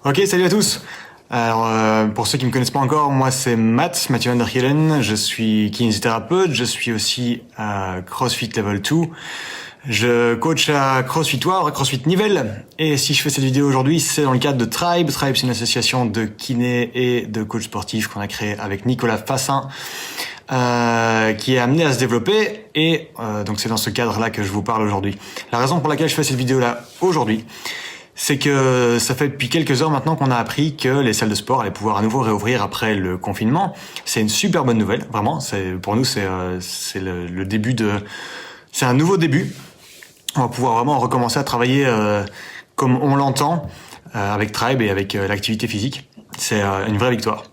Ok, salut à tous. Alors, pour ceux qui me connaissent pas encore, moi c'est Mathieu van der Gielen. Je suis kinésithérapeute. Je suis aussi à CrossFit Level 2. Je coach à CrossFit Wavre, à CrossFit Nivelles. Et si je fais cette vidéo aujourd'hui, c'est dans le cadre de Tribe. Tribe, c'est une association de kinés et de coachs sportifs qu'on a créée avec Nicolas Fassin, qui est amené à se développer. Et donc c'est dans ce cadre-là que je vous parle aujourd'hui. La raison pour laquelle je fais cette vidéo-là aujourd'hui, c'est que ça fait depuis quelques heures maintenant qu'on a appris que les salles de sport allaient pouvoir à nouveau réouvrir après le confinement. C'est une super bonne nouvelle, vraiment. Pour nous, c'est le début c'est un nouveau début. On va pouvoir vraiment recommencer à travailler comme on l'entend avec Tribe et avec l'activité physique. C'est une vraie victoire.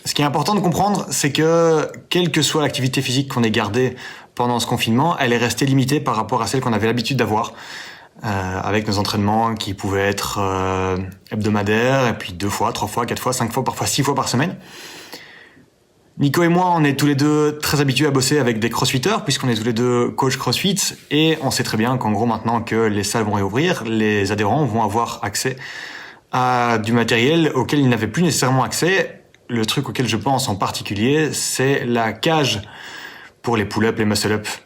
Ce qui est important de comprendre, c'est que quelle que soit l'activité physique qu'on ait gardée pendant ce confinement, elle est restée limitée par rapport à celle qu'on avait l'habitude d'avoir. Avec nos entraînements qui pouvaient être hebdomadaires, et puis 2 fois, 3 fois, 4 fois, 5 fois, parfois 6 fois par semaine. Nico et moi, on est tous les deux très habitués à bosser avec des crossfitters, puisqu'on est tous les deux coach crossfit, et on sait très bien qu'en gros, maintenant que les salles vont réouvrir, les adhérents vont avoir accès à du matériel auquel ils n'avaient plus nécessairement accès. Le truc auquel je pense en particulier, c'est la cage pour les pull-ups, les muscle-ups,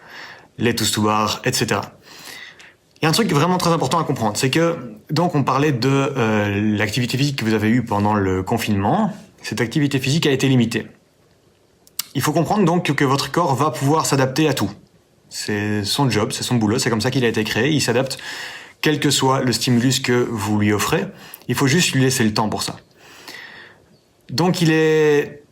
les toes to bar, etc. Il y a un truc vraiment très important à comprendre, c'est que, donc on parlait de l'activité physique que vous avez eue pendant le confinement. Cette activité physique a été limitée. Il faut comprendre donc que votre corps va pouvoir s'adapter à tout. C'est son job, c'est son boulot, c'est comme ça qu'il a été créé. Il s'adapte quel que soit le stimulus que vous lui offrez. Il faut juste lui laisser le temps pour ça. Donc il est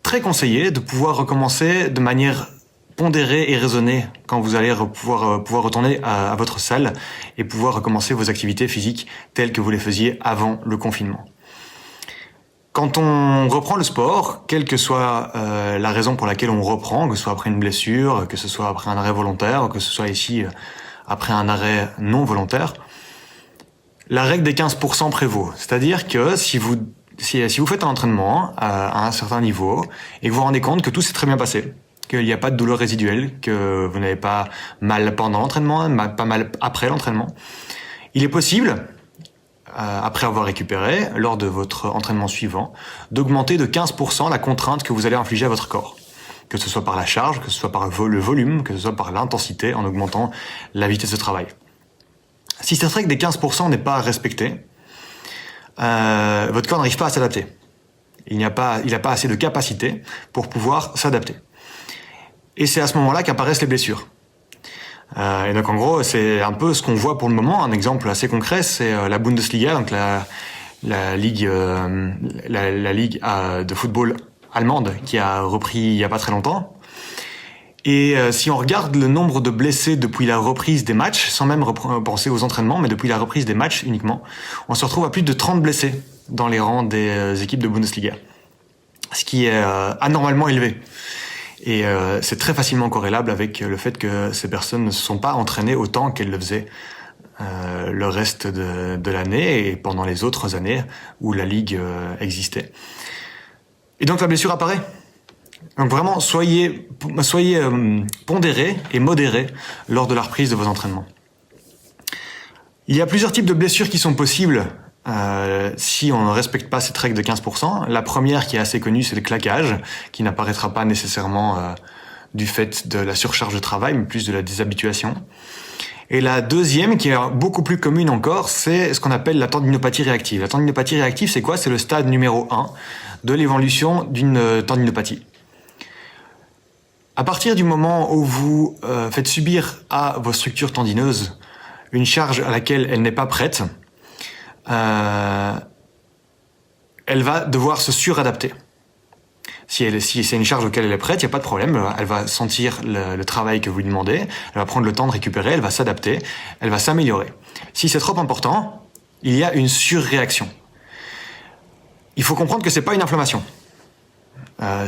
très conseillé de pouvoir recommencer de manière pondéré et raisonné quand vous allez pouvoir retourner à votre salle et pouvoir recommencer vos activités physiques telles que vous les faisiez avant le confinement. Quand on reprend le sport, quelle que soit la raison pour laquelle on reprend, que ce soit après une blessure, que ce soit après un arrêt volontaire, que ce soit ici après un arrêt non volontaire, la règle des 15% prévaut. C'est-à-dire que si vous faites un entraînement à un certain niveau et que vous vous rendez compte que tout s'est très bien passé, qu'il n'y a pas de douleur résiduelle, que vous n'avez pas mal pendant l'entraînement, pas mal après l'entraînement, il est possible, après avoir récupéré, lors de votre entraînement suivant, d'augmenter de 15% la contrainte que vous allez infliger à votre corps. Que ce soit par la charge, que ce soit par le volume, que ce soit par l'intensité, en augmentant la vitesse de travail. Si cette règle des 15% n'est pas respectée, votre corps n'arrive pas à s'adapter. Il n'a pas assez de capacité pour pouvoir s'adapter. Et c'est à ce moment-là qu'apparaissent les blessures. Et donc en gros, c'est un peu ce qu'on voit pour le moment. Un exemple assez concret, c'est la Bundesliga, donc la ligue de football allemande qui a repris il y a pas très longtemps. Et si on regarde le nombre de blessés depuis la reprise des matchs, sans même penser aux entraînements, mais depuis la reprise des matchs uniquement, on se retrouve à plus de 30 blessés dans les rangs des équipes de Bundesliga. Ce qui est anormalement élevé. Et c'est très facilement corrélable avec le fait que ces personnes ne se sont pas entraînées autant qu'elles le faisaient le reste de l'année et pendant les autres années où la ligue existait. Et donc la blessure apparaît. Donc vraiment, soyez pondérés et modérés lors de la reprise de vos entraînements. Il y a plusieurs types de blessures qui sont possibles si on ne respecte pas cette règle de 15%. La première qui est assez connue, c'est le claquage, qui n'apparaîtra pas nécessairement du fait de la surcharge de travail, mais plus de la déshabituation. Et la deuxième, qui est beaucoup plus commune encore, c'est ce qu'on appelle la tendinopathie réactive. La tendinopathie réactive, c'est quoi? C'est le stade numéro 1 de l'évolution d'une tendinopathie. À partir du moment où vous faites subir à vos structures tendineuses une charge à laquelle elle n'est pas prête, elle va devoir se suradapter. Si c'est une charge auquel elle est prête, il n'y a pas de problème. Elle va sentir le travail que vous lui demandez, elle va prendre le temps de récupérer, elle va s'adapter, elle va s'améliorer. Si c'est trop important, il y a une surréaction. Il faut comprendre que c'est pas une inflammation.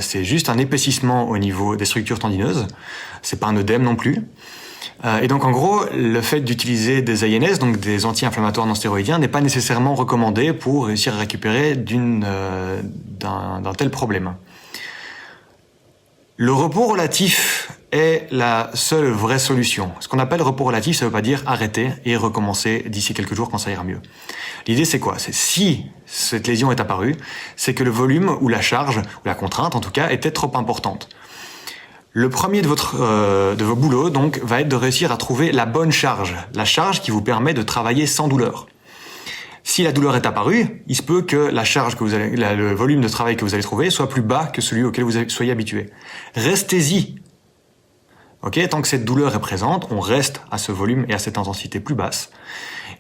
C'est juste un épaississement au niveau des structures tendineuses. C'est pas un œdème non plus. Et donc en gros, le fait d'utiliser des ANS, donc des anti-inflammatoires non stéroïdiens, n'est pas nécessairement recommandé pour réussir à récupérer d'un tel problème. Le repos relatif est la seule vraie solution. Ce qu'on appelle repos relatif, ça veut pas dire arrêter et recommencer d'ici quelques jours quand ça ira mieux. L'idée c'est quoi? C'est si cette lésion est apparue, c'est que le volume ou la charge, ou la contrainte en tout cas, était trop importante. Le premier de vos boulots donc va être de réussir à trouver la bonne charge, la charge qui vous permet de travailler sans douleur. Si la douleur est apparue, il se peut que la charge le volume de travail que vous allez trouver soit plus bas que celui auquel vous soyez habitué. Restez-y. Ok, tant que cette douleur est présente, on reste à ce volume et à cette intensité plus basse.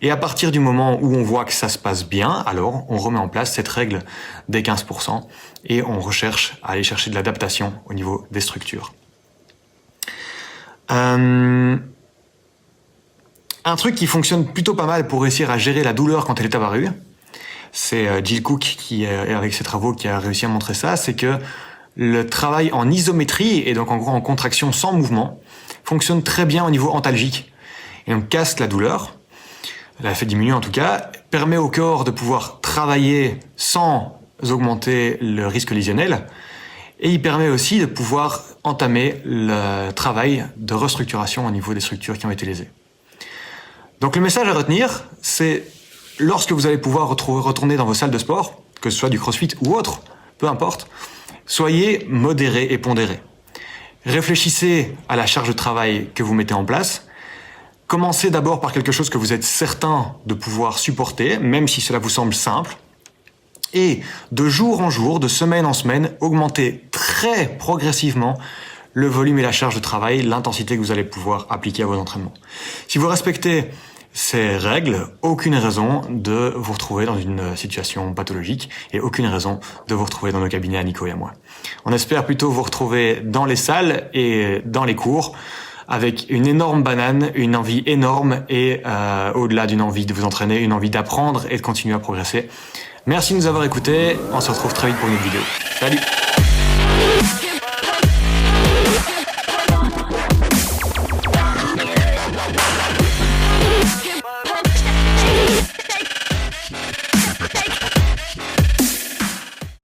Et à partir du moment où on voit que ça se passe bien, alors on remet en place cette règle des 15% et on recherche à aller chercher de l'adaptation au niveau des structures. Un truc qui fonctionne plutôt pas mal pour réussir à gérer la douleur quand elle est apparue, c'est Jill Cook qui, avec ses travaux, qui a réussi à montrer ça, c'est que le travail en isométrie, et donc en gros en contraction sans mouvement, fonctionne très bien au niveau antalgique. Et on casse la douleur, la fait diminuer en tout cas, permet au corps de pouvoir travailler sans augmenter le risque lésionnel, et il permet aussi de pouvoir entamer le travail de restructuration au niveau des structures qui ont été lésées. Donc le message à retenir, c'est lorsque vous allez pouvoir retourner dans vos salles de sport, que ce soit du crossfit ou autre, peu importe, soyez modéré et pondéré. Réfléchissez à la charge de travail que vous mettez en place. Commencez d'abord par quelque chose que vous êtes certain de pouvoir supporter, même si cela vous semble simple. Et de jour en jour, de semaine en semaine, augmentez très progressivement le volume et la charge de travail, l'intensité que vous allez pouvoir appliquer à vos entraînements. Si vous respectez ces règles, aucune raison de vous retrouver dans une situation pathologique et aucune raison de vous retrouver dans nos cabinets à Nico et à moi. On espère plutôt vous retrouver dans les salles et dans les cours avec une énorme banane, une envie énorme et au-delà d'une envie de vous entraîner, une envie d'apprendre et de continuer à progresser. Merci de nous avoir écoutés. On se retrouve très vite pour une autre vidéo. Salut!